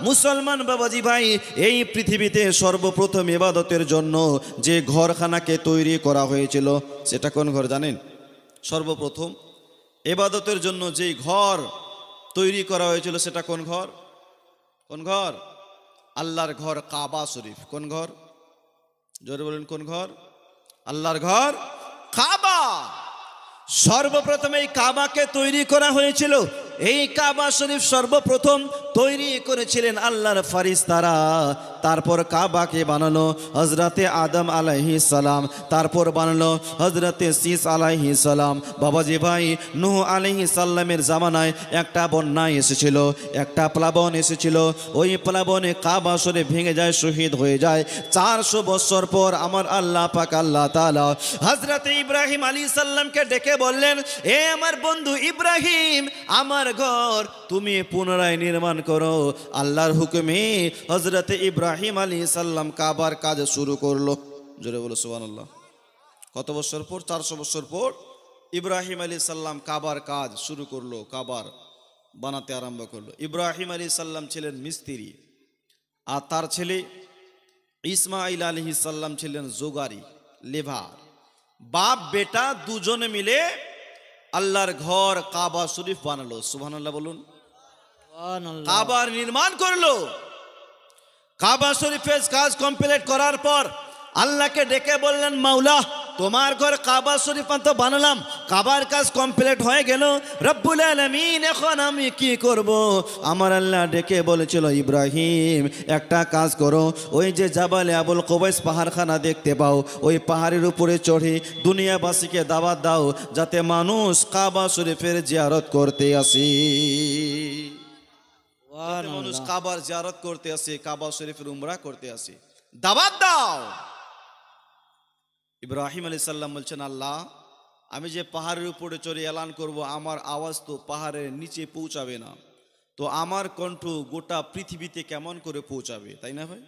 মুসলমান বাবাজি ভাই, এই পৃথিবীতে সর্বপ্রথম ইবাদতের জন্য যে ঘরখানাকে তৈরি করা হয়েছিল সেটা কোন ঘর জানেন? সর্বপ্রথম ইবাদতের জন্য যেই ঘর তৈরি করা হয়েছিল সেটা কোন ঘর? কোন ঘর? আল্লাহর ঘর কাবা শরীফ। কোন ঘর? জোরে বলেন, কোন ঘর? আল্লাহর ঘর কাবা। সর্বপ্রথম এই কাবাকে তৈরি করা হয়েছিল। এই কাবা শরীফ সর্বপ্রথম তৈরি করেছিলেন আল্লাহর ফারিস্তারা। তারপর কাবাকে বানানো হযরতে আদম আলাইহিস সালাম, তারপর বানানো হযরতে শীস আলাইহিস সালাম। বাবাজি ভাই, নূহ আলাইহিস সালামের জামানায় একটা বন্যা এসেছিল, একটা প্লাবন এসেছিল। ওই প্লাবনে কাবা শরীফ ভেঙে যায়, শহীদ হয়ে যায়। 400 বছর পর আমার আল্লাহ পাক আল্লাহ তাআলা হযরতে ইব্রাহিম আলাইহিস সালামকে ডেকে বললেন, এ আমার বন্ধু ইব্রাহিম, আমার ঘর তুমি পুনরায় নির্মাণ করো। আল্লাহর হুকুমে হযরতে ইব্রাহিম আলাইহিস সালাম কাবার কাজ শুরু করলো। জোরে বলো সুবহানাল্লাহ। কত বছর পর? 400 বছর পর ইব্রাহিম আলাইহিস সালাম কাবার কাজ শুরু করলো, কাবার বানাতে আরম্ভ করলো। ইব্রাহিম আলাইহিস সালাম ছিলেন মিস্ত্রি, আর তার ছেলে ইসমাঈল আলাইহিস সালাম ছিলেন যোগারি, লেবার। বাপ বেটা দুজনে মিলে আল্লাহর ঘর কাবা শরীফ বানালো। সুবহানাল্লাহ বলুন। কাবার নির্মাণ করলো। কাবা শরীফের কাজ কমপ্লিট করার পর আল্লাহকে ডেকে বললেন, মাওলা তোমার ঘর কাবা শরীফ তো বানালাম, কাবার কাজ কমপ্লিট হয়ে গেল, রব্বুল আলামিন এখন আমি কি করব? আমার আল্লাহ ডেকে বলেছিল, ইব্রাহিম একটা কাজ করো, ওই যে জাবালে আবুল কুবাইস পাহাড়খানা দেখতে পাও, ওই পাহাড়ের উপরে চড়ে দুনিয়াবাসীকে দাওয়াত দাও যাতে মানুষ কাবা শরীফের জিয়ারত করতে আসে। মানুষ কাবার জিয়ারত করতে আসে, কাবা শরীফের উমরা করতে আসে, দাওয়াত দাও। ইব্রাহিম আলাইহিস সালাম বলছেন, আল্লাহ আমি যে পাহাড়ের উপরে চড়ে এলান করব, আমার আওয়াজ তো পাহাড়ের নিচে পৌঁছাবে না, তো আমার কণ্ঠ গোটা পৃথিবীতে কেমন করে পৌঁছাবে, তাই না ভাই?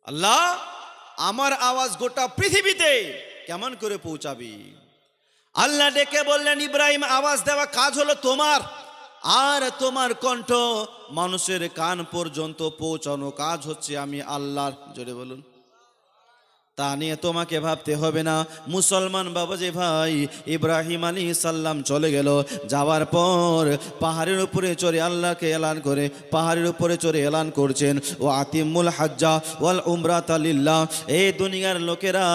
আল্লাহ আমার আওয়াজ গোটা পৃথিবীতে কেমন করে পৌঁছাবে? আল্লাহ ডেকে বললেন, ইব্রাহিম আওয়াজ দেওয়া কাজ হলো তোমার, আর তোমার কণ্ঠ মানুষের কান পর্যন্ত পৌঁছানো কাজ হচ্ছে আমি আল্লাহর। জোরে বলুন। তা নিয়ে তোমাকে ভাবতে হবে না। মুসলমান বাবাজি ভাই, ইব্রাহিম আলাইহিস সালাম চলে গেল। যাওয়ার পর পাহাড়ের উপরে চড়ে আল্লাহকে এলান করে, পাহাড়ের উপরে চড়ে এলান করছেন, ও আতিমুল হাজ্জা ওয়াল উমরাতা লিল্লাহ। এই দুনিয়ার লোকেরা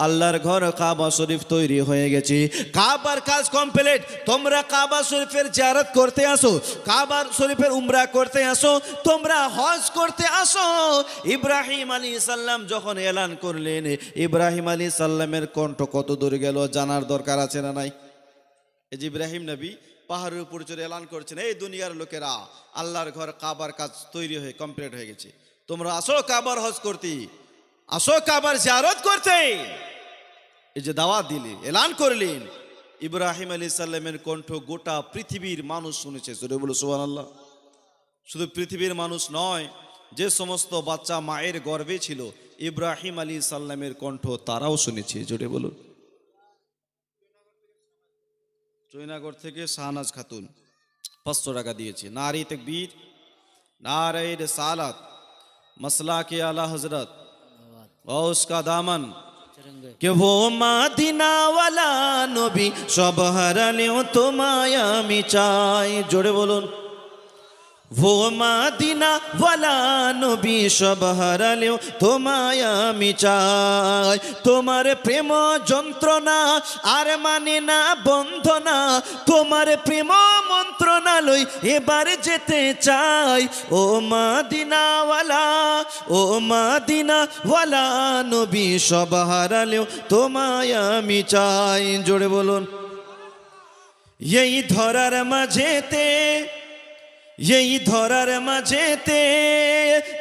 আল্লাহর ঘর কাবা শরীফ তৈরি হয়ে গেছে, কাবার কাজ কমপ্লিট, তোমরা কাবা শরীফের জিয়ারত করতে আসো, কাবা শরীফের উমরা করতে আসো, তোমরা হজ করতে আসো। ইব্রাহিম আলাইহিস সালাম যখন এলান করলেন, ইব্রাহিম আলাইহিস সালামের কণ্ঠ কত দূর গেল জানার দরকার আছে না নাই? এই যে ইব্রাহিম নবী পাহাড়ের উপর চড়ে এলান করছেন, এই দুনিয়ার লোকেরা আল্লাহর ঘর কাবার কাজ তৈরি হয়ে কমপ্লিট হয়ে গেছে, তোমরা আসো কাবার হজ করতে, আসো কাবার জিয়ারত করতে। এই যে দাওয়াত দিলেন, এলান করলেন, ইব্রাহিম আলাইহিস সালামের কণ্ঠ গোটা পৃথিবীর মানুষ শুনেছে। জোরে বলো সুবহানাল্লাহ। শুধু পৃথিবীর মানুষ নয়, যে সমস্ত বাচ্চা মায়ের গর্ভে ছিল ইব্রাহিম আলাইহিস সালামের কণ্ঠ তারাও শুনেছে। জোরে বলুন। জয়নগর থেকে শাহনাজ খাতুন 500 টাকা দিয়েছে। নারী তাকবীর, নারে রিসালাত, मसला के आला हजरत और उसका दामन कि वो मदीना वाला नबी सब हारालेও তোমায় আমি চাই। জোরে বলুন। वो मदीना वाला नबी सब हारालेও তোমায় আমি চাই। তোমার প্রেম যন্ত্রণা আর মানে না বন্ধনা, তোমার প্রেম মন্ত্রণালয় এবার যেতে চাই। ও মদিনাওয়ালা, ও মদিনাওয়ালা নবী সব হারালেও তোমায় আমি চাই। জোরে বলুন। এই ধরার মাঝেতে, এই ধরার মাঝেতে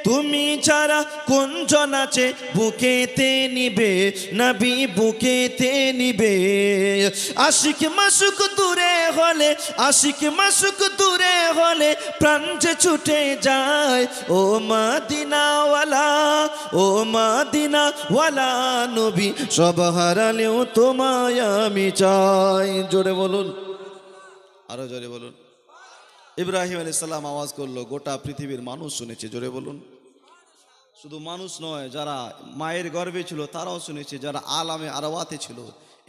তুমি ছাড়া কোনজন আছে বুকেতে নিবে, নবী বুকেতে নিবে। আশিক মাসুক দূরে হলে, আশিক মাসুক দূরে হলে প্রাণ যে ছুটে যায়। ও মদিনাওয়ালা, ও মদিনাওয়ালা নবী সব হারালেও তোমায় আমি চাই। জোরে বলুন, আরো জোরে বলুন। ইব্রাহিম আলাইহিস সালাম আওয়াজ করলো, গোটা পৃথিবীর মানুষ শুনেছে, জোরে বলুন। শুধু মানুষ নয়, যারা মায়ের গর্ভে ছিল তারাও শুনেছে, যারা আলামে আরওয়াতে ছিল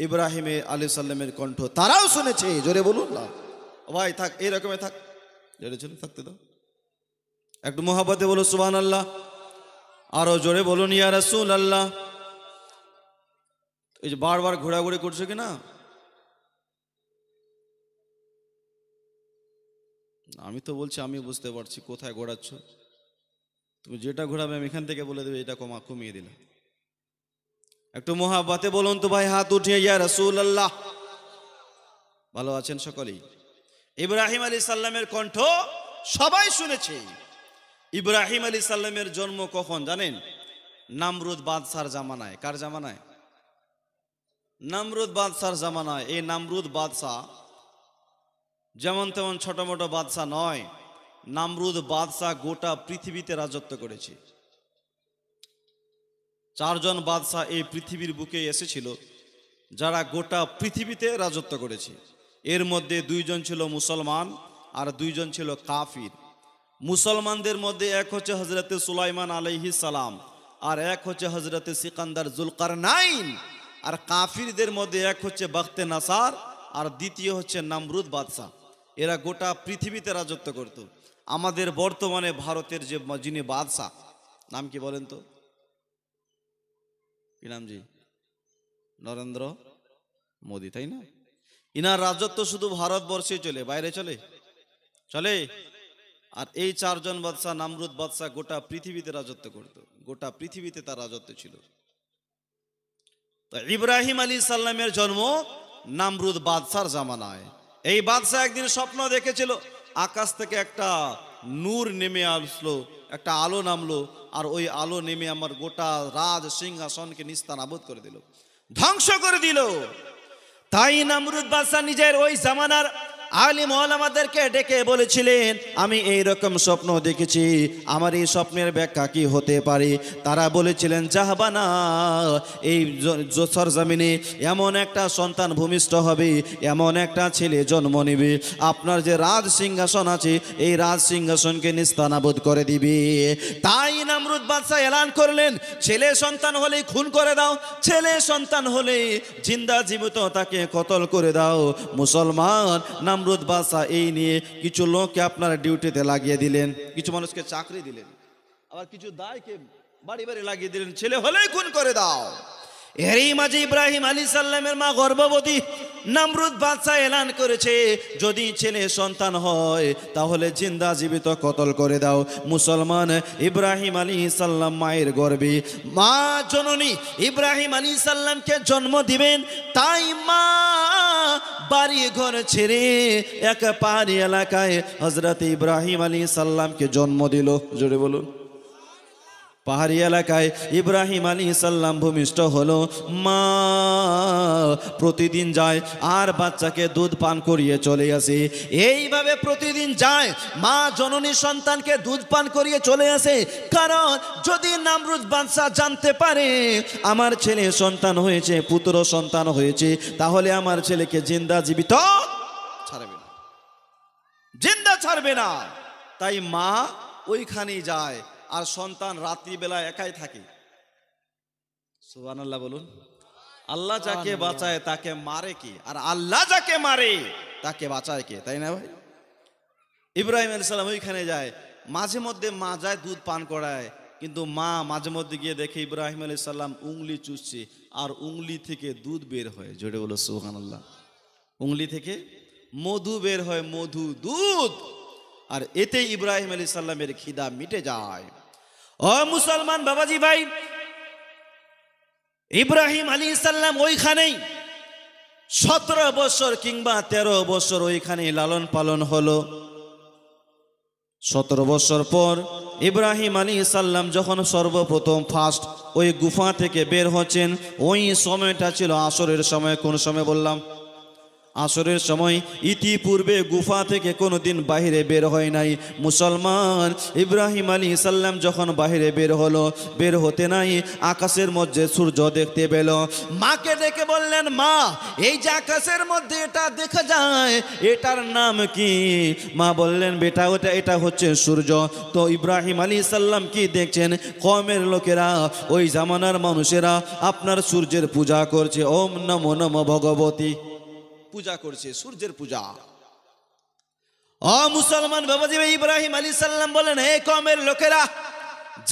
ইব্রাহিম আলাইহিস সালামের কণ্ঠ তারাও শুনেছে, জোরে বলুন না। ভাই থাক, এইরকমই থাক, জোরে চলে থাকতে দাও। একটু মোহাব্বতে বলো সুবহানাল্লাহ, আরো জোরে বলুন ইয়া রাসূলুল্লাহ। এই যে বারবার ঘোরাঘুরি করছো কিনা, আমি তো বলছি আমি বুঝতে পারছি কোথায় ঘোরাচ্ছ, তুমি যেটা ঘোরাবে আমি এখান থেকে বলে দেবে, এটা কমিয়ে দিলে। একটু মোহাব্বতে বলুন তো ভাই, হাত উঠিয়ে ইয়া রাসূলুল্লাহ। ভালো আছেন সকলেই? ইব্রাহিম আলাইহিস সালামের কণ্ঠ সবাই শুনেছে। ইব্রাহিম আলাইহিস সালামের জন্ম কখন জানেন? নামরুদ বাদশার জামানায়। কার জামানায়? নামরুদ বাদশার জামানায়। এই নামরুদ বাদশাহ যেমন তেমন ছোট মোটো বাদশাহ নয়, নামরুদ বাদশাহ গোটা পৃথিবীতে রাজত্ব করেছে। চারজন বাদশাহ এই পৃথিবীর বুকে এসেছিল যারা গোটা পৃথিবীতে রাজত্ব করেছে। এর মধ্যে দুইজন ছিল মুসলমান আর দুইজন ছিল কাফির। মুসলমানদের মধ্যে এক হচ্ছে হজরতে সুলাইমান আলাইহিস সালাম, আর এক হচ্ছে হজরতে সিকান্দার জুলকারনাইন। আর কাফিরদের মধ্যে এক হচ্ছে বখতে নাসার, আর দ্বিতীয় হচ্ছে নামরুদ বাদশাহ। এরা গোটা পৃথিবীতে রাজত্ব করত। আমাদের বর্তমানে ভারতের যে যিনি বাদশাহ, নাম কি বলেন তো? কি নাম জি? নরেন্দ্র মোদি, তাই না? ইনার রাজত্ব শুধু ভারতবর্ষে চলে, বাইরে চলে? চলে। আর এই চারজন বাদশাহ, নামরুদ বাদশাহ গোটা পৃথিবীতে রাজত্ব করত, গোটা পৃথিবীতে তার রাজত্ব ছিল। তো ইব্রাহিম আলাইহিস সালামের জন্ম নামরুদ বাদশার জামানায়। এই বাদশাহ একদিন স্বপ্ন দেখেছিল, আকাশ থেকে একটা নূর নেমে আসলো, একটা আলো নামলো, আর ওই আলো নেমে আমার গোটা রাজ সিংহাসনকে নিস্তানাবুদ করে দিল, ধ্বংস করে দিল। তাই নামরুদ বাদশাহ নিজের ওই জামানার আলিম ওলামাদেরকে ডেকে বলেছিলেন, আমি এই রকম স্বপ্ন দেখেছি, আমার এই স্বপ্নের ব্যাখ্যা কি হতে পারে? তারা বলেছিলেন, জাহাবানা, এই সরজমিনে এমন একটা সন্তান ভূমিষ্ঠ হবে, এমন একটা ছেলে জন্ম নেবে, আপনার যে রাজ সিংহাসন আছে এই রাজ সিংহাসনকে নিস্তানাবুদ করে দিবে। তাই নামরুদ বাদশাহ এলান করলেন, ছেলে সন্তান হলেই খুন করে দাও, ছেলে সন্তান হলে জিন্দা জীবিত তাকে কতল করে দাও। মুসলমান নামরুদ বাদশাহ এই নিয়ে কিছু লোককে আপনার ডিউটিতে লাগিয়ে দিলেন, কিছু মানুষকে চাকরি দিলেন, আবার কিছু দায়কে বাড়ি বাড়ি লাগিয়ে দিলেন, ছেলে হলেই খুন করে দাও। এরই মাঝে ইব্রাহিম আলাইহিস সালামের মা গর্ভবতী। নামরুদ বাদশাহ এলান করেছে, যদি ছেলে সন্তান হয় তাহলে জিন্দা জীবিত কতল করে দাও। মুসলমান ইব্রাহিম আলাইহিস সালাম মায়ের গর্ভে, মা জননী ইব্রাহিম আলাইহিস সালামকে জন্ম দিবেন। তাই মা বাড়ি ঘর ছেড়ে এক পাহাড়ি এলাকায় হযরত ইব্রাহিম আলাইহিস সালামকে জন্ম দিল। জোরে বলুন। পাহাড়ি এলাকায় ইব্রাহিম আলাইহিস সালাম ভূমিষ্ঠ হলো। মা প্রতিদিন যায় আর বাচ্চাকে দুধ পান করিয়ে চলে আসে। এইভাবে প্রতিদিন যায়, মা জননী সন্তানকে দুধ পান করিয়ে চলে আসে। কারণ যদি নামরুদ বাদশাহ জানতে পারে আমার ছেলে সন্তান হয়েছে, পুত্র সন্তান হয়েছে, তাহলে আমার ছেলেকে জিন্দা জীবিত ছাড়বে না, জিন্দা ছাড়বে না। তাই মা ওইখানেই যায়, আর সন্তান রাত্রিবেলা একাই থাকে। সুবহানাল্লাহ বলুন। আল্লাহ যাকে বাঁচায় তাকে মারে কে? আর আল্লাহ যাকে মারে তাকে বাঁচায় কে? তাই না ভাই? ইব্রাহিম আলাইহিস সালাম ওইখানে যায়, মাঝে মধ্যে মা যায় দুধ পান করায়, কিন্তু মা মাঝে মধ্যে গিয়ে দেখে ইব্রাহিম আলাইহিস সালাম উংলি চুষছে, আর উংলি থেকে দুধ বের হয়। জোরে বলো সুবহানাল্লাহ। উংলি থেকে মধু বের হয়, মধু, দুধ। আর এতে ইব্রাহিম আলাইহিস সালামের খিদা মিটে যায়। ও মুসলমান বাবাজি ভাই, ইব্রাহিম আলাইহিস সালাম ওইখানেই 17 বছর কিংবা 13 বছর ওইখানেই লালন পালন হলো। 17 বছর পর ইব্রাহিম আলাইহিস সালাম যখন সর্বপ্রথম ফার্স্ট ওই গুফা থেকে বের হচ্ছেন, ওই সময়টা ছিল আসরের সময়। কোন সময় বললাম? আসরের সময় ইতিপূর্বে গুফা থেকে কোনোদিন বাহিরে বের হয় নাই মুসলমান। ইব্রাহিম আলাইহিস সালাম যখন বাহিরে বের হলো, বের হতে নাই আকাশের মধ্যে সূর্য দেখতে পেল। মাকে ডেকে বললেন, মা এই যে আকাশের মধ্যে এটা দেখা যায় এটার নাম কি? মা বললেন, বেটা এটা হচ্ছে সূর্য। তো ইব্রাহিম আলাইহিস সালাম কি দেখছেন, কওমের লোকেরা, ওই জামানার মানুষেরা আপনার সূর্যের পূজা করছে, ওম নমো নমো ভগবতী পূজা করছে, সূর্যের পূজা। মুসলমান বাবাজি, ইব্রাহিম আলাইহিস সালাম বলেন, হে কওমের লোকেরা,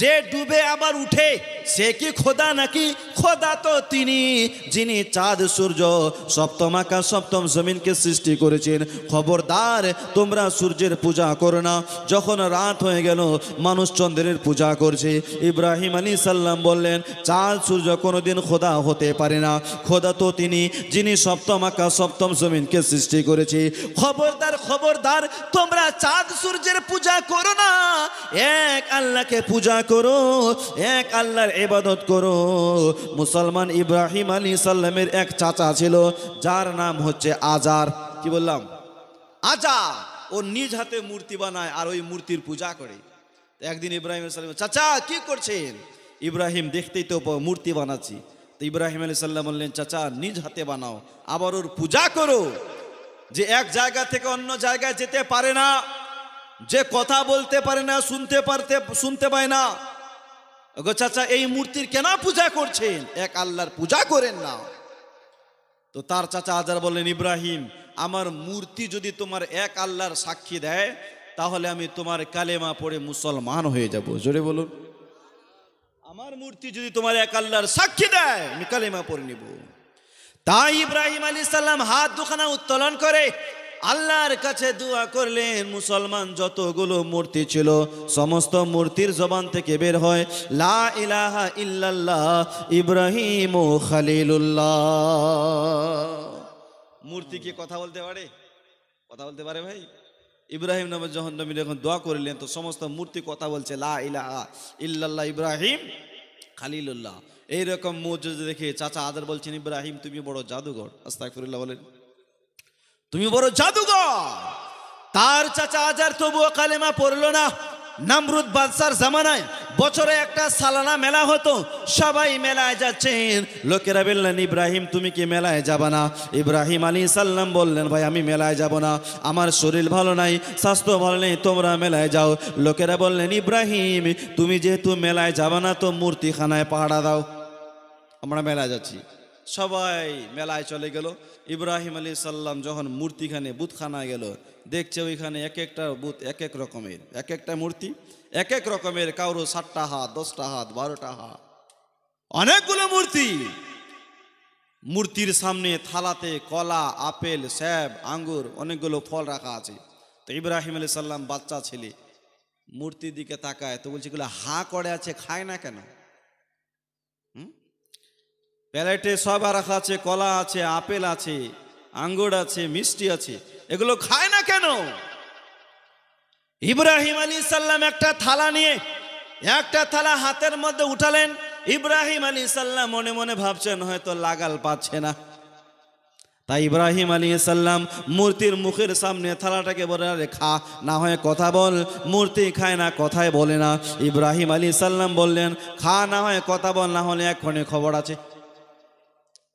যে ডুবে আবার উঠে সে কি খোদা নাকি? খোদা তো তিনি যিনি চাঁদ সূর্য সপ্তম আকাশ সপ্তম জমিনকে সৃষ্টি করেছেন। খবরদার তোমরা সূর্যের পূজা করো না। যখন রাত হয়ে গেল মানুষ চন্দ্রের পূজা করছে। ইব্রাহিম আলাইহিস সালাম বললেন, চাঁদ সূর্য কোনোদিন খোদা হতে পারে না। খোদা তো তিনি যিনি সপ্তম আকাশ সপ্তম জমিনকে সৃষ্টি করেছে। খবরদার খবরদার তোমরা চাঁদ সূর্যের পূজা করো না, এক আল্লাহকে পূজা করো, এক আল্লাহর ইবাদত করো। মুসলমান, ইব্রাহিম আলাইহিস সালামের এক চাচা ছিল যার নাম হচ্ছে আজার। কি বললাম? আজার। ও নিজ হাতে মূর্তি বানায় আর ওই মূর্তির পূজা করে। একদিন ইব্রাহিম আলাইহিস সালাম, চাচা কি করছেন? ইব্রাহিম, দেখতেই তো মূর্তি বানাচ্ছি। তো ইব্রাহিম আলাইহিস সালাম বললেন, চাচা নিজ হাতে বানাও, আবার ওর পূজা করো। যে এক জায়গা থেকে অন্য জায়গায় যেতে পারে না, যে কথা বলতে পারে না, শুনতে পায় না, ওগো চাচা এই মূর্তির কেন পূজা করছেন? এক আল্লাহর পূজা করেন না। তো তার চাচা আজার বললেন, ইব্রাহিম, আমার মূর্তি যদি তোমার এক আল্লাহর সাক্ষী দেয় তাহলে আমি তোমার কালেমা পড়ে মুসলমান হয়ে যাব। জোরে বলুন। আমার মূর্তি যদি তোমার এক আল্লাহর সাক্ষী দেয় আমি কালেমা পড়ে নিব। তাই ইব্রাহিম আলাইহিস সালাম হাত দুখানা উত্তোলন করে আল্লাহর কাছে দোয়া করলেন। মুসলমান, যতগুলো মূর্তি ছিল সমস্ত মূর্তির জবান থেকে বের হয় লা ইলাহা ইল্লাল্লাহ ইব্রাহিম খলিলুল্লাহ। মূর্তি কি কথা বলতে পারে? কথা বলতে পারে ভাই? ইব্রাহিম নবী যখন দোয়া করলেন তো সমস্ত মূর্তি কথা বলছে লা ইলাহা ইল্লাল্লাহ ইব্রাহিম খলিলুল্লাহ। এইরকম মুজিজা দেখে চাচা আজার বলছেন, ইব্রাহিম তুমি বড় জাদুঘর। আস্তাগফিরুল্লাহ বলেন, তুমি বড় জাদুঘর। তার চাচা আজার তবুও কালেমা পড়লো না। নমরুদ বাদশার জামানায় বছরে একটা সালানা মেলা হতো, সবাই মেলায় যাচ্ছেন। লোকেরা বললেন, ইব্রাহিম তুমি কি মেলায় যাবা না? ইব্রাহিম আলাইহিস সালাম বললেন, ভাই আমি মেলায় যাব না, আমার শরীর ভালো নাই, স্বাস্থ্য ভালো নেই, তোমরা মেলায় যাও। লোকেরা বললেন, ইব্রাহিম তুমি যেহেতু মেলায় যাবা না তো মূর্তিখানায় পাহারা দাও, আমরা মেলায় যাচ্ছি। সবাই মেলায় চলে গেল। ইব্রাহিম আলাইহিস সালাম যখন মূর্তিখানে বুতখানায় গেল, দেখছে ওইখানে এক একটা বুত এক এক রকমের, এক একটা মূর্তি এক এক রকমের, কারো 7টা হাত, 10টা হাত, 12টা হাত, অনেকগুলো মূর্তি। মূর্তির সামনে থালাতে কলা, আপেল, সেব, আঙ্গুর, অনেকগুলো ফল রাখা আছে। তো ইব্রাহিম আলাইহিস সালাম বাচ্চা ছেলে মূর্তির দিকে তাকায়, তো বলছে এগুলো হা করে আছে, খায় না কেন? প্লেটে সব রাখা আছে, কলা আছে, আপেল আছে, আঙ্গুর আছে, মিষ্টি আছে, এগুলো খায় না কেন? ইব্রাহিম আলাইহিস সালাম একটা থালা নিয়ে একটা থালা হাতের মধ্যে উঠালেন। ইব্রাহিম আলাইহিস সালাম মনে মনে ভাবছেন হয়তো লাগাল পাচ্ছে না। তাই ইব্রাহিম আলাইহিস সালাম মূর্তির মুখের সামনে থালাটাকে বলে, আরে খা, না হয় কথা বল। মূর্তি খায় না, কথায় বলে না। ইব্রাহিম আলাইহিস সালাম বললেন, খা, না হয় কথা বল, না হলে এক্ষণে খবর আছে।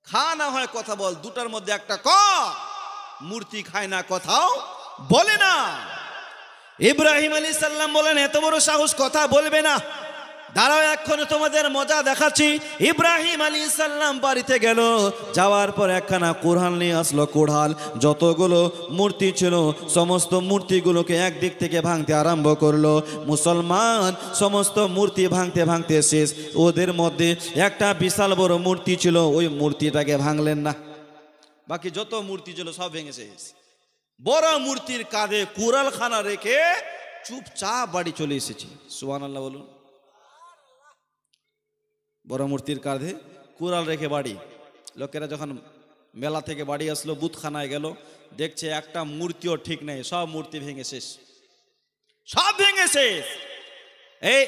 খা, না হয় কথা বল, দুটার মধ্যে একটা ক। মূর্তি খায় না, কথাও বলে না। ইব্রাহিম আলাইহিস সালাম বলেন, এত বড় সাহস, কথা বলবে না? দাঁড়াও, এক্ষণে তোমাদের মজা দেখাচ্ছি। ইব্রাহিম আলাইহিস সালাম বাড়িতে গেল, যাওয়ার পর একখানা কোরআন নিয়ে আসলো। কোরআন যতগুলো মূর্তি ছিল সমস্ত মূর্তিগুলোকে একদিক থেকে ভাঙতে আরম্ভ করলো। মুসলমান, সমস্ত মূর্তি ভাঙতে ভাঙতে শেষ। ওদের মধ্যে একটা বিশাল বড় মূর্তি ছিল, ওই মূর্তিটাকে ভাঙলেন না। বাকি যত মূর্তি ছিল সব ভেঙে শেষ। বড় মূর্তির কাঁধে কুড়ালখানা রেখে চুপচাপ বাড়ি চলে এসেছি। সুবহানাল্লাহ বলুন। বড় মূর্তির কাঁধে কুড়াল রেখে বাড়ি। লোকেরা যখন মেলা থেকে বাড়ি আসলো, বুথখানায় গেল, দেখছে একটা মূর্তিও ঠিক নেই, সব মূর্তি ভেঙে শেষ, সব ভেঙে শেষ।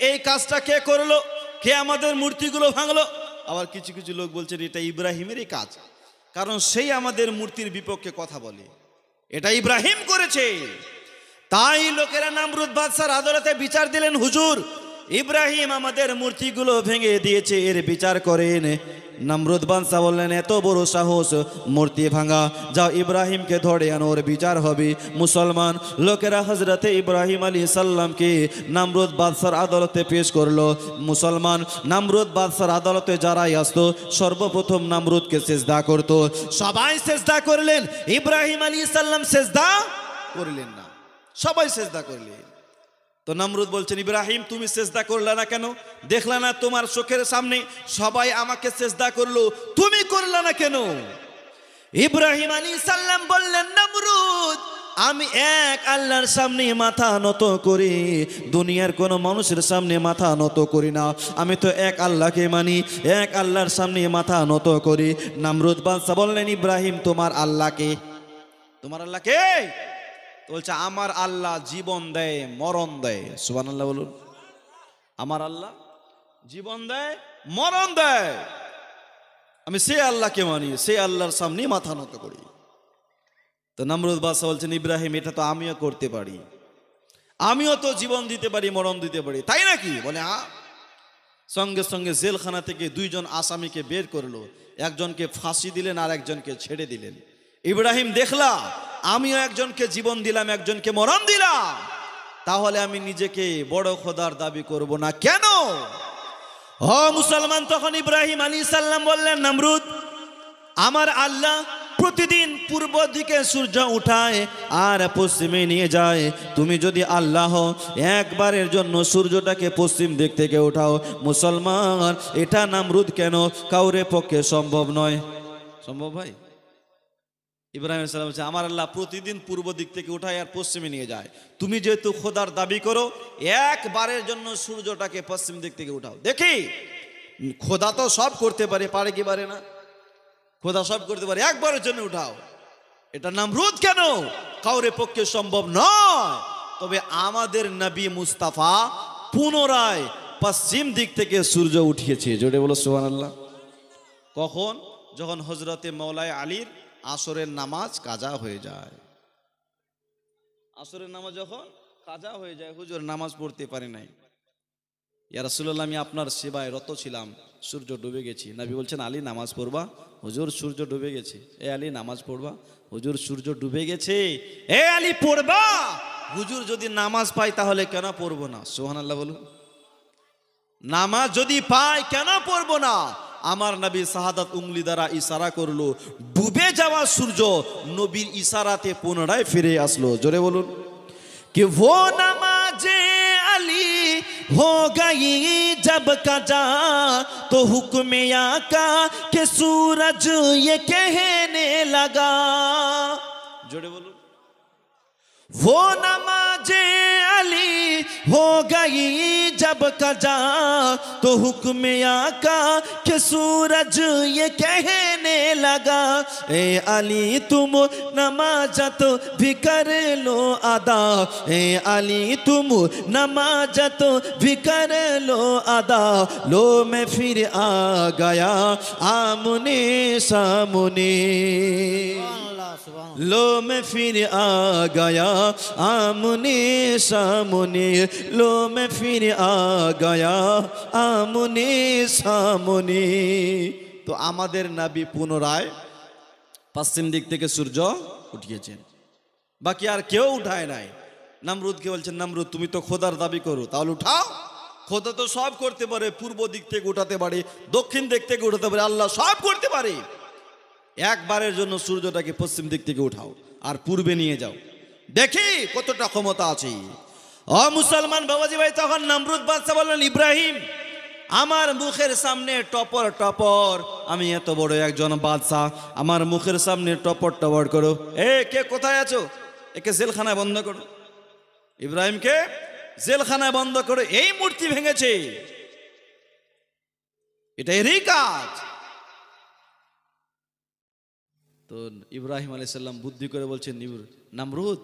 এই কাজটা কে করলো? কে আমাদের মূর্তিগুলো ভাঙলো? আবার কিছু কিছু লোক বলছেন এটা ইব্রাহিমেরই কাজ। কারণ সেই আমাদের মূর্তির বিপক্ষে কথা বলে। এটা ইব্রাহিম করেছে। তাই লোকেরা নমরুদ বাদশার আদালতে বিচার দিলেন, হুজুর ইব্রাহিম আমাদের মূর্তিগুলো ভেঙে দিয়েছে, এর বিচার করেন। নমরুদ বাদশা বললেন, এত বড় সাহস, মূর্তি ভাঙা, যাও ইব্রাহিমকে ধরে আনো, ওর বিচার হবে। মুসলমান লোকেরা হজরতে ইব্রাহিম আলাইহিস সালামকে নমরুদ বাদশার আদালতে পেশ করলো। মুসলমান নমরুদ বাদশার আদালতে যারাই আসতো সর্বপ্রথম নমরুদকে সেজদা করত। সবাই সেজদা করলেন, ইব্রাহিম আলাইহিস সালাম সেজদা করলেন না, সবাই সেজদা করলেন। তো নমরুদ বলছেন, ইব্রাহিম তুমি সেজদা করলে না কেন? দেখলা না তোমার চোখের সামনে সবাই আমাকে সেজদা করলো, তুমি করলে না কেন? ইব্রাহিম আলাইহিস সালাম বললেন, নমরুদ আমি এক আল্লাহর সামনে মাথা নত করি, দুনিয়ার কোনো মানুষের সামনে মাথা নত করি না। আমি তো এক আল্লাহকে মানি, এক আল্লাহর সামনে মাথা নত করি। নমরুদ বাদশা বললেন, ইব্রাহিম তোমার আল্লাহকে, তোমার আল্লাহকে? বলছে, আমার আল্লাহ জীবন দেয়, মরণ দেয়। সুবহানাল্লাহ বলুন। আমার আল্লাহ জীবন দেয়, মরণ দেয়, আমি সে আল্লাহকে মানি, সে আল্লাহর সামনে মাথা নত করি। তো নমরুদ বাদশা বলছেন, ইব্রাহিম এটা তো আমিও করতে পারি, আমিও তো জীবন দিতে পারি, মরণ দিতে পারি, তাই নাকি? বলে হ্যাঁ। সঙ্গে সঙ্গে জেলখানা থেকে দুইজন আসামিকে বের করলো, একজনকে ফাঁসি দিলেন আর একজনকে ছেড়ে দিলেন। ইব্রাহিম দেখলা আমিও একজনকে জীবন দিলাম, একজনকে মরণ দিলাম, তাহলে আমি নিজেকে বড় খোদার দাবি করব না কেন? ও মুসলমান, তখন ইব্রাহিম আলাইহিস সালাম বললেন, নমরুদ আমার আল্লাহ প্রতিদিন পূর্ব দিকে সূর্য উঠায় আর পশ্চিমে নিয়ে যায়। তুমি যদি আল্লাহ একবারের জন্য সূর্যটাকে পশ্চিম দিক থেকে উঠাও, মুসলমান এটা নমরুদ কেন কাউরে পক্ষে সম্ভব নয়। সম্ভব ভাই? ইব্রাহিম সালাম বলছে, আমার আল্লাহ প্রতিদিন পূর্ব দিক থেকে উঠায় আর পশ্চিমে নিয়ে যায়, তুমি যেহেতু খোদার দাবি করো একবারের জন্য সূর্যটাকে পশ্চিম দিক থেকে উঠাও। দেখি খোদা তো সব করতে পারে, পারে কি পারে না? খোদা সব করতে পারে, একবারের জন্য উঠাও। এটা নমরুদ কেন কাউরে পক্ষে সম্ভব নয়। তবে আমাদের নবী মুস্তাফা পুনরায় পশ্চিম দিক থেকে সূর্য উঠিয়েছে। জোরে বলো সুবহানাল্লাহ। কখন? যখন হজরতে মৌলায় আলীর আসরের নামাজ কাজা হয়ে যায়। আসরের নামাজ যখন কাজা হয়ে যায়, হুজুর নামাজ পড়তে পারি নাই, ইয়া রাসূলুল্লাহ আমি আপনার সেবায় রত ছিলাম, সূর্য ডুবে গেছি। নবী বলছেন, আলী নামাজ পড়বা? হুজুর সূর্য ডুবে গেছে। এ আলী নামাজ পড়বা? হুজুর সূর্য ডুবে গেছে। এ আলী পড়বা? হুজুর যদি নামাজ পাই তাহলে কেন পড়বো না? সুবহানাল্লাহ বলুন। নামাজ যদি পাই কেন পড়বো না? আমার নবী শাহাদাত উংলি দ্বারা ইশারা করলো, ডুবে যাওয়া সূর্য নবীর ইশারাতে পুনরায় ফিরে আসলো। জোরে বলুন। कि वो नमाज़े अली हो गई जब कजा तो हुक्म आका के सूरज ये कहने लगा। जोड़े बोलो। वो नमाज़े अली हो गई जब कजा तो हुक्म आका के सूरज ये कहने लगा, ए अली तुम नमाज़त भी कर लो अदा, ए अली तुम नमाज़त भी कर लो अदा, लो मैं फिर आ गया आमने सामने, लो मैं फिर आ गया आमने सामने, लो मैं फिर आ गया आमने सामने। তো আমাদের নবী পুনরায় পশ্চিম দিক থেকে সূর্য উঠিয়েছেন, বাকি আর কেউ উঠায় নাই। নমরুদকে বলছেন, নমরুদ তুমি তো খোদার দাবি করো, তাহলে উঠাও। খোদা তো সব করতে পারে, পূর্ব দিক থেকে উঠাতে পারে, দক্ষিণ দিক থেকে উঠাতে পারে, আল্লাহ সব করতে পারে। একবারের জন্য সূর্যটাকে পশ্চিম দিক থেকে উঠাও আর পূর্বে নিয়ে যাও, দেখি কতটা ক্ষমতা আছে। ও মুসলমান বাবাজি ভাই, তখন নমরুদ বাদশা বললেন, ইব্রাহিম আমার মুখের সামনে টপর টপর, আমি এত বড় একজন বাদশা, আমার মুখের সামনে টপর টপর করো। এ কে কোথায় আছো? একে জেলখানায় বন্ধ করো। ইব্রাহিমকে জেলখানায় বন্ধ করে এই মূর্তি ভেঙেছে, এটা এরই কাজ। তো ইব্রাহিম আলাইহিস সালাম বুদ্ধি করে বলছেন, নমরুদ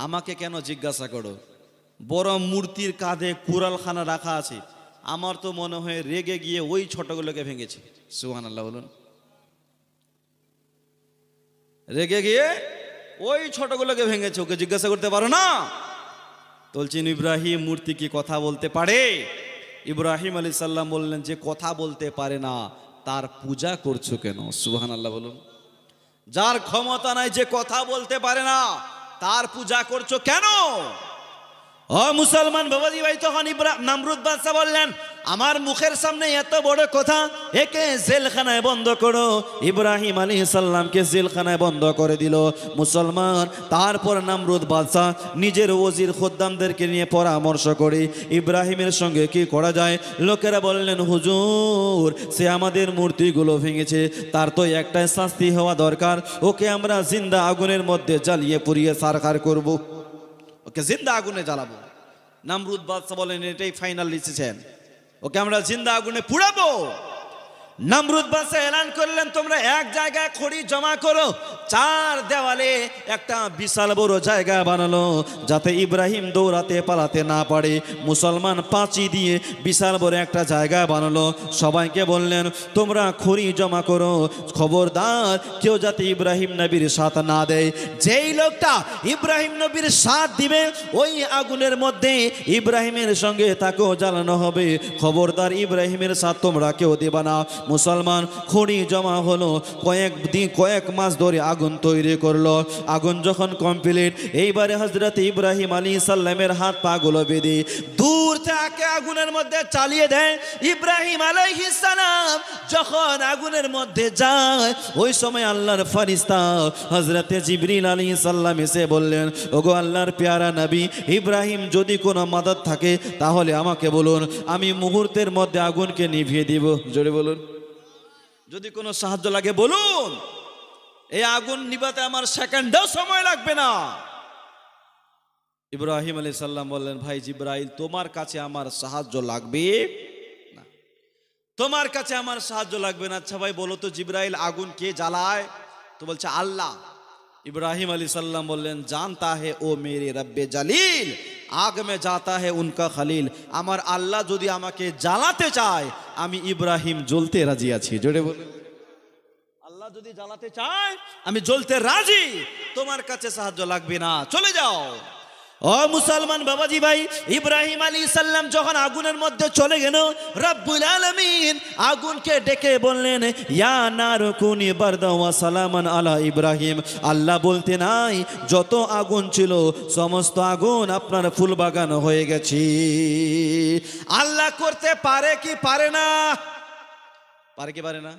আমাকে কেন জিজ্ঞাসা করো? বড় মূর্তির কাঁধে কুড়ালখানা রাখা আছে, আমার তো মনে হয় রেগে গিয়ে ওই ছোটগুলোকে ভেঙেছে। সুবহানাল্লাহ বলুন। রেগে গিয়ে ওই ছোটগুলোকে ভেঙেছে, ওকে জিজ্ঞাসা করতে পারো না? বলছেন ইব্রাহিম মূর্তি কি কথা বলতে পারে? ইব্রাহিম আলাইহিস সালাম বললেন, যে কথা বলতে পারে না তার পূজা করছো কেন? সুবহানাল্লাহ বলুন। যার ক্ষমতা নাই, যে কথা বলতে পারে না, তার পূজা করছো কেন? ও মুসলমান বাবাজি ভাই, তখন নমরুদ বাদশা বললেন, আমার মুখের সামনে এত বড় কথা, একে জেলখানায় বন্ধ করো। ইব্রাহিম আলাইহিস সালামকে জেলখানায় বন্ধ করে দিল মুসলমান। তারপর নমরুদ বাদশা নিজের ওজির খদ্দামদেরকে নিয়ে পরামর্শ করে ইব্রাহিমের সঙ্গে কি করা যায়। লোকেরা বললেন, হুজুর সে আমাদের মূর্তিগুলো ভেঙেছে, তার তো একটাই শাস্তি হওয়া দরকার, ওকে আমরা জিন্দা আগুনের মধ্যে জ্বালিয়ে পুড়িয়ে সারখার করব, ওকে জিন্দা আগুনে জ্বালাবো। নমরুদ বাদশা বলেন, এটাই ফাইনাল ডিসিশন, ওকে আমরা জিন্দা আগুনে পুড়াবো। নমরুদ বাদশা এলান করলেন, তোমরা এক জায়গায় খড়ি জমা করো। চার দেওয়ালে একটা বিশাল বড় জায়গা বানালো, যাতে ইব্রাহিম দৌড়াতে পালাতে না পারে। মুসলমান পাঁচি দিয়ে বিশাল বড় একটা জায়গা বানালো। সবাইকে বললেন, তোমরা খড়ি জমা করো, খবরদার কেউ যাতে ইব্রাহিম নবীর সাথ না দেয়। যেই লোকটা ইব্রাহিম নবীর সাথ দিবে, ওই আগুনের মধ্যে ইব্রাহিমের সঙ্গে তাকেও জ্বালানো হবে। খবরদার ইব্রাহিমের সাথ তোমরা কেউ দেবা না। মুসলমান খড়ি জমা হলো, কয়েক মাস ধরে আগুন তৈরি করলো। আগুন যখন কমপ্লিট, এইবারে হযরত ইব্রাহিম আলাইহিস সালামের হাত পা গুলো বেঁধে দূর থেকে আগুনের মধ্যে চালিয়ে দেয়। ইব্রাহিম আলাইহিস সালাম যখন আগুনের মধ্যে যায়, ওই সময় আল্লাহর ফেরেশতা হযরত জিবরিল আলাইহিস সালাম এসে বললেন, ওগো আল্লাহর পেয়ারা নবী, ইব্রাহিম যদি কোনো মাদদ থাকে তাহলে আমাকে বলুন, আমি মুহূর্তের মধ্যে আগুনকে নিভিয়ে দিব। জোরে বলুন, যদি কোনো সাহায্য লাগে বলুন, এই আগুন নিভাতে আমার সেকেন্ডও সময় লাগবে না। ইব্রাহিম আলাইহিস সালাম বললেন, ভাই জিবরাইল, তোমার কাছে আমার সাহায্য লাগবে না, তোমার কাছে আমার সাহায্য লাগবে না। আচ্ছা ভাই বলো তো, জিবরাইল আগুন কে জ্বালায়? তো বলছে আল্লাহ। ইব্রাহিম আলাইহিস সালাম বললেন, জানতা হে ও মেরে রব্বে জালিল, আগ মে যাতা হে উনকা খলিল। আমার আল্লাহ যদি আমাকে জ্বালাতে চায়, আমি ইব্রাহিম জ্বলতে রাজি আছি। জোরে বলুন, আল্লাহ যদি জ্বালাতে চায় আমি জ্বলতে রাজি, তোমার কাছে সাহায্য লাগবে না, চলে যাও। ও মুসলমান বাবাজি ভাই, ইব্রাহিম আলাইহিস সালাম যখন আগুনের মধ্যে চলে গেল, রব্বুল আলামিন আগুনকে ডেকে বললেন, ইয়া নারু কুনি বারদান ওয়া সালামান আলা ইব্রাহিম। আল্লাহ বলতে নাই, যত আগুন ছিল সমস্ত আগুন আপনার ফুল বাগান হয়ে গেছে। আল্লাহ করতে পারে কি পারে না? পারে কি পারে না?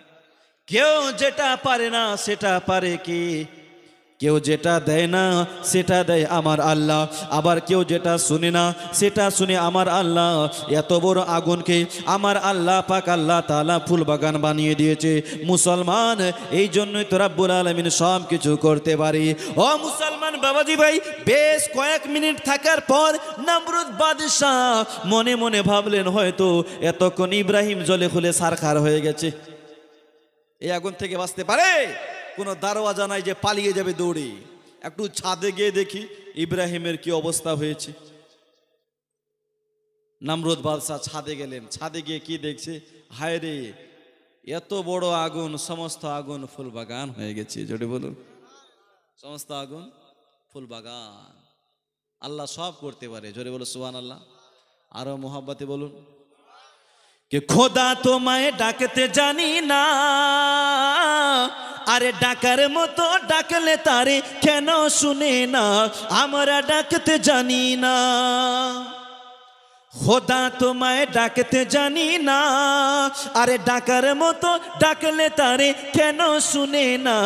কেউ যেটা পারে না সেটা পারে কি? কেউ যেটা দেয় না সেটা দেয় আমার আল্লাহ, আবার কেউ যেটা শুনে না সেটা শুনে আমার আল্লাহ। এত বড় আগুনকে আমার আল্লাহ পাক আল্লাহ তাআলা ফুল বাগান বানিয়ে দিয়েছে। মুসলমান, এই জন্যই তো রব্বুল আলামিন সব কিছু করতে পারে। ও মুসলমান বাবাজি ভাই, বেশ কয়েক মিনিট থাকার পর নমরুদ বাদশাহ মনে মনে ভাবলেন, হয়তো এতক্ষণ ইব্রাহিম জ্বলে খুলে সারখার হয়ে গেছে, এই আগুন থেকে বাঁচতে পারে। কোনো দরওয়াজা নাই যে পালিয়ে যাবে দৌড়ে। একটু ছাদে গিয়ে দেখি ইব্রাহিমের কি অবস্থা হয়েছে। নমরুদ বাদশাহ ছাদে গেলেন, ছাদে গিয়ে কি দেখছে, হায় রে, এত বড় আগুন, সমস্ত আগুন ফুল বাগান হয়ে গেছে। জোরে বলুন, সমস্ত আগুন ফুল বাগান। আল্লাহ সব করতে পারে। জোরে বলুন সুবহানাল্লাহ। আরো মোহাব্বতে বলুন, कि খোদা তোমায় ডাকতে জানি না, আরে ডাকার মতো ডাকলে তারে কেন শুনে না, আমরা ডাকতে জানি না। খোদা তোমায় ডাকতে জানি না, আরে ডাকার মতো ডাকলে তারে কেন শুনে না,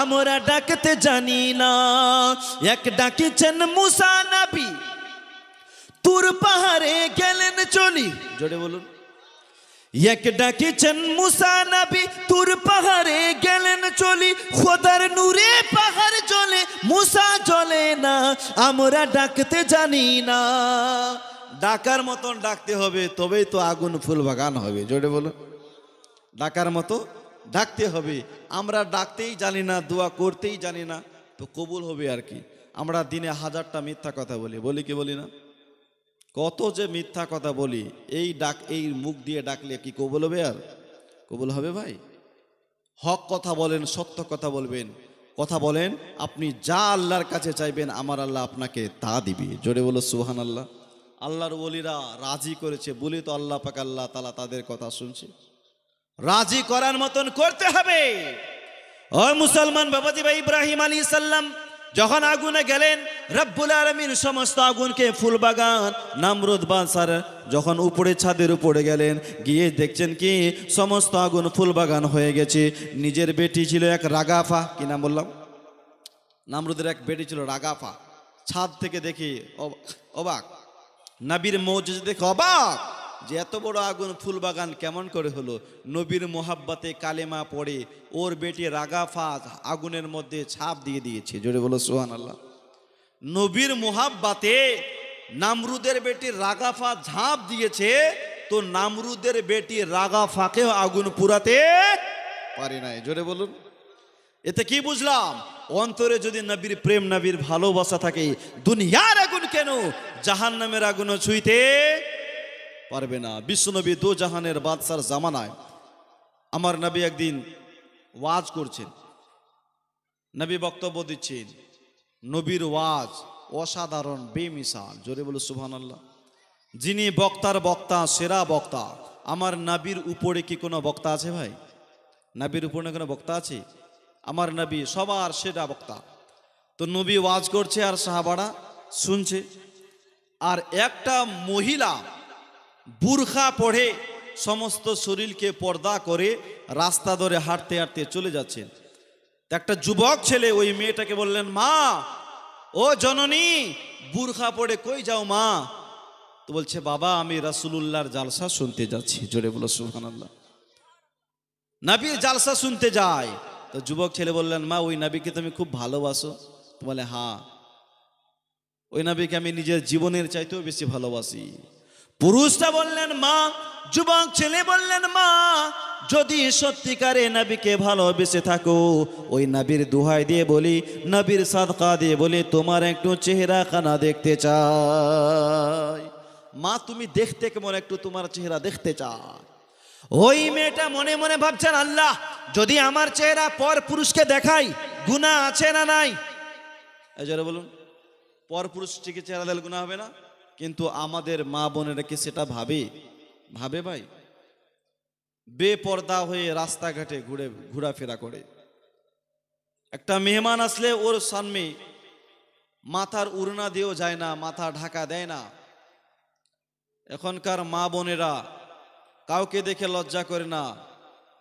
আমরা ডাকতে জানি না। এক ডাকিছেন মুসা নবী, তুর পাহাড়ে গেলেন চলি। জোরে বলুন, এক ডাকিছেন মুসা নবী, তুর পাহাড়ে গেলেন চলি, খোদার নূরে পাহাড় জ্বলে, মুসা জ্বলে না, আমরা ডাকতে জানি না। ডাকার মতন ডাকতে হবে, তবেই তো আগুন ফুল বাগান হবে। জোরে বলুন, ডাকার মতো ডাকতে হবে। আমরা ডাকতেই জানি না, দোয়া করতেই জানি না, তো কবুল হবে আর কি? আমরা দিনে 1000টা মিথ্যা কথা বলি কি বলি না? কত যে মিথ্যা কথা বলি, এই মুখ দিয়ে ডাকলে কি কবুল হবে? আর কবুল হবে ভাই? হক কথা বলেন, সত্য কথা বলবেন, কথা বলেন, আপনি যা আল্লাহর কাছে চাইবেন আমার আল্লাহ আপনাকে তা দিবে। জোরে বলো সুবহানাল্লাহ। আল্লাহর ওলিরা রাজি করেছে বলি তো আল্লাহ পাক আল্লাহ তাআলা তাদের কথা শুনছে। রাজি করার মতন করতে হবে। ও মুসলমান বাবাজি ভাই, ইব্রাহিম আলাইহিস সালাম যখন আগুনে গেলেন, রব্বুল আলামিন সমস্ত আগুনকে ফুলবাগান নামরুদ বাদশার যখন উপরে ছাদের উপরে গেলেন, গিয়ে দেখছেন কি সমস্ত আগুন ফুলবাগান হয়ে গেছে। নিজের বেটি ছিল এক রাগাফা, কি নাম বললাম, নামরুদের এক বেটি ছিল রাগাফা। ছাদ থেকে দেখি অবাক, নবীর মৌজুদ দেখে অবাক যে এত বড় আগুন ফুলবাগান কেমন করে হলো। নবীর মোহাব্বতে কালেমা পড়ে ওর বেটি রাগাফা আগুনের মধ্যে ছাপ দিয়ে দিয়েছে। জোরে বলো সুবহানাল্লাহ। নবীর মোহাব্বতে নামরুদের বেটি রাগাফা ঝাঁপ দিয়েছে, তো নামরুদের বেটি রাগাফাকেও আগুন পুরাতে পারে নাই। জোরে বলুন। এতে কি বুঝলাম? অন্তরে যদি নবীর প্রেম নবীর ভালোবাসা থাকে, দুনিয়ার আগুন কেন জাহান্নামের আগুনও ছুঁইতে পারবে না। বিশ্বনবী দো জাহানের বাদশার জামানায় আমার নবী একদিন ওয়াজ করছেন, নবী বক্তব্য দিচ্ছেন। নবীর ওয়াজ অসাধারণ, বেমিসাল। জোরে বলো সুবহানাল্লাহ। যিনি বক্তার বক্তা, সেরা বক্তা, আমার নবীর উপরে কি কোনো বক্তা আছে ভাই? নবীর উপরে কোনো বক্তা আছে? আমার নবী সবার সেরা বক্তা। তো নবী ওয়াজ করছে আর সাহাবারা শুনছে। আর একটা মহিলা বুরখা পড়ে সমস্ত শরীরকে পর্দা করে রাস্তা ধরে হাঁটতে হাঁটতে চলে যাচ্ছেন। একটা যুবক ছেলে ওই মেয়েটাকে বললেন, মা ও জননী, বুরখা পড়ে কই যাও মা? তো বলছে, বাবা আমি রাসূলুল্লাহর জালসা শুনতে যাচ্ছি। জোরে বলো সুবহানাল্লাহ। নবীর জালসা শুনতে যায়। তো যুবক ছেলে বললেন, মা ওই নবীকে তুমি খুব ভালোবাসো? তো বলে, হ্যাঁ, ওই নবীকে আমি নিজের জীবনের চাইতেও বেশি ভালোবাসি। পুরুষটা বললেন মা, যুবক ছেলে বললেন, মা যদি সত্যিকারে নবীকে ভালোবেসে থাকো, ওই নবীর দোহাই দিয়ে বলি, নবীর সাদকা দিয়ে বলি, তোমার একটু চেহারা খানা দেখতে চাই। মা তুমি দেখতে কেমন, একটু তোমার চেহারা দেখতে চাই। ওই মেয়েটা মনে মনে ভাবছেন, আল্লাহ যদি আমার চেহারা পর পুরুষকে দেখাই, গুনাহ আছে না নাই? এই জোরে বলুন। পর পুরুষটিকে চেহারা দিলে গুনাহ হবে না? কিন্তু আমাদের মা বোনেরা কি সেটা ভাবে? ভাবে ভাই? বেপর্দা হয়ে রাস্তাঘাটে ঘোরাফেরা করে। একটা মেহমান আসলে ওর সামনে মাথার উড়না দিয়েও যায় না, মাথা ঢাকা দেয় না। এখনকার মা বোনেরা কাউকে দেখে লজ্জা করে না,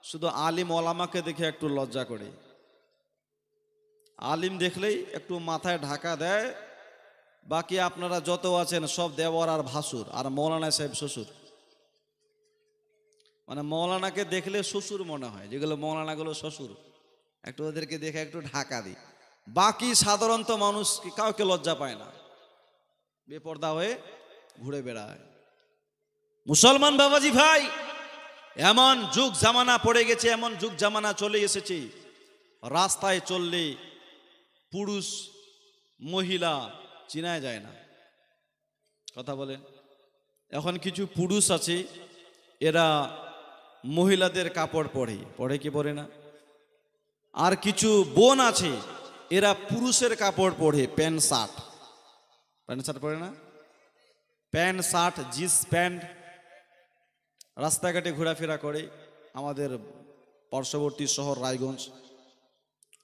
শুধু আলিম ওলামাকে দেখে একটু লজ্জা করে। আলিম দেখলেই একটু মাথায় ঢাকা দেয়, বাকি আপনারা যত আছেন সব দেওয়ার আর ভাসুর, আর মৌলানা সাহেব শ্বশুর। মানে মৌলানাকে দেখলে শ্বশুর মনে হয়, যেগুলো মৌলানাগুলো শ্বশুর, একটু ওদেরকে দেখে একটু ঢাকা দিই। বাকি সাধারণত মানুষ কাউকে লজ্জা পায় না, বেপর্দা হয়ে ঘুরে বেড়ায়। মুসলমান বাবাজি ভাই, এমন যুগ জামানা পড়ে গেছে, এমন যুগ জামানা চলে এসেছে, রাস্তায় চললে পুরুষ মহিলা চিনা যায় না। কথা বলেন। এখন কিছু পুরুষ আছে, এরা মহিলাদের কাপড় পরে, পরে কি পরে না? আর কিছু বোন আছে, এরা পুরুষের কাপড় পরে, প্যান্ট শার্ট। প্যান্ট শার্ট পরে না? প্যান্ট শার্ট, জিন্স প্যান্ট, রাস্তাঘাটে ঘোরাফেরা করে। আমাদের পার্শ্ববর্তী শহর রায়গঞ্জ,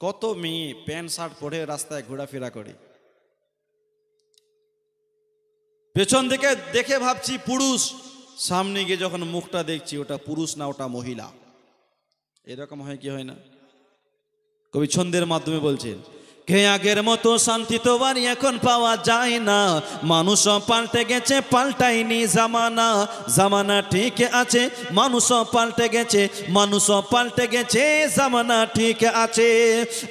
কত মেয়ে প্যান্ট শার্ট পরে রাস্তায় ঘোরাফেরা করে। পেছন থেকে দেখে ভাবছি পুরুষ, সামনে গিয়ে যখন মুখটা দেখছি ওটা পুরুষ না, ওটা মহিলা। এরকম হয় কি হয় না? কবি ছন্দের মাধ্যমে বলছেন, কে আগের মতো শান্তি তো বাড়ি এখন পাওয়া যায় না, মানুষ পাল্টে গেছে পাল্টায়নি জামানা, জামানা ঠিক আছে মানুষ পাল্টে গেছে, মানুষ পাল্টে গেছে জামানা ঠিক আছে।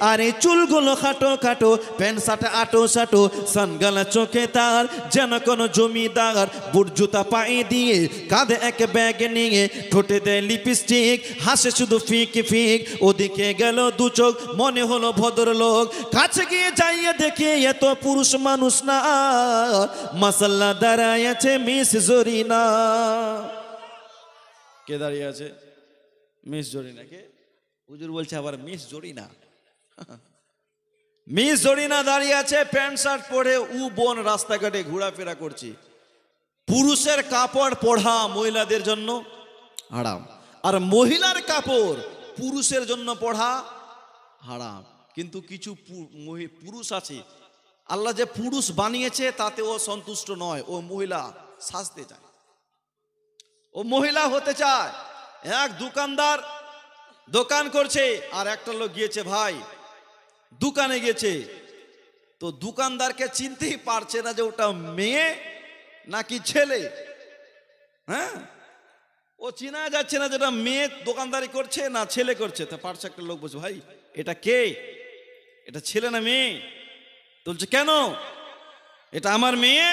আর এই চুলগুলো খাটো খাটো, প্যান্ট শার্ট আটো সাটো, সানগালা চোখে তার যেন কোনো জমিদার, বুট জুতা পায়ে দিয়ে কাঁধে এক ব্যাগ নিয়ে, ঠোঁটে দেয় লিপস্টিক, হাসে শুধু ফিক ফিক, ওদিকে গেল দু চোখ মনে হলো ভদ্রলোক, কাছে গিয়ে যাইয়ে দেখে এত পুরুষ মানুষ না, মাসাল্লাহ দাঁড়ায় আছে মিস জরিনা। কে দাঁড়িয়ে আছে? মিস জরিনা। কে? হুজুর বলছে আবার মিস জরিনা। মিস জরিনা দাঁড়িয়ে আছে প্যান্ট শার্ট পরে, উ বোন রাস্তাঘাটে ঘোরাফেরা করছে। পুরুষের কাপড় পরা মহিলাদের জন্য হারাম, আর মহিলার কাপড় পুরুষের জন্য পরা হারাম। কিন্তু কিছু পুরুষ আছে, আল্লাহ যে পুরুষ বানিয়েছে তাতে ও সন্তুষ্ট নয়, ও মহিলা সাজতে চায়, ও মহিলা হতে চায়। এক দোকানদার দোকান করছে, আর একটা লোক গিয়েছে ভাই দোকানে গেছে, তো দোকানদারকে চিনতেই পারছে না যে ওটা মেয়ে নাকি ছেলে। হ্যাঁ, ও চিনা যাচ্ছে না যেটা মেয়ে দোকানদারি করছে না ছেলে করছে। তা পারছে একটা লোক বলছে, ভাই এটা কে, এটা ছেলে না মেয়ে? বলছে কেন, এটা আমার মেয়ে।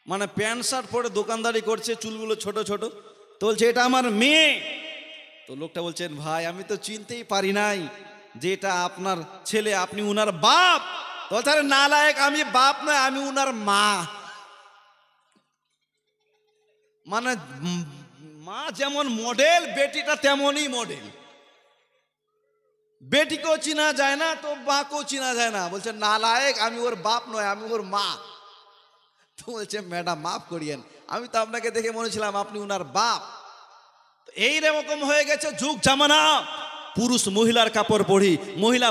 মানে প্যান্ট শার্ট পরে দোকানদারি করছে, চুলগুলো ছোট ছোট, তো বলছে এটা আমার মেয়ে। তো লোকটা বলছেন, ভাই আমি তো চিনতেই পারি নাই যে এটা আপনার ছেলে, আপনি উনার বাপ। তো তাহলে নালায়েক, আমি বাপ নয়, আমি উনার মা। মানে মা যেমন মডেল, বেটিটা তেমনই মডেল। বেটিকেও চিনা যায় না, তো মাকেও চিনা যায় না। বলছে নালায়েক, আমি ওর বাপ নয়, আমি ওর মা। তো বলছে ম্যাডাম মাফ করিয়েন, আমি তো আপনাকে দেখে মনে ছিলাম আপনি উনার বাপ। এইরকম হয়ে গেছে যুগ জামানা, পুরুষ মহিলার কাপড় পরি, মহিলা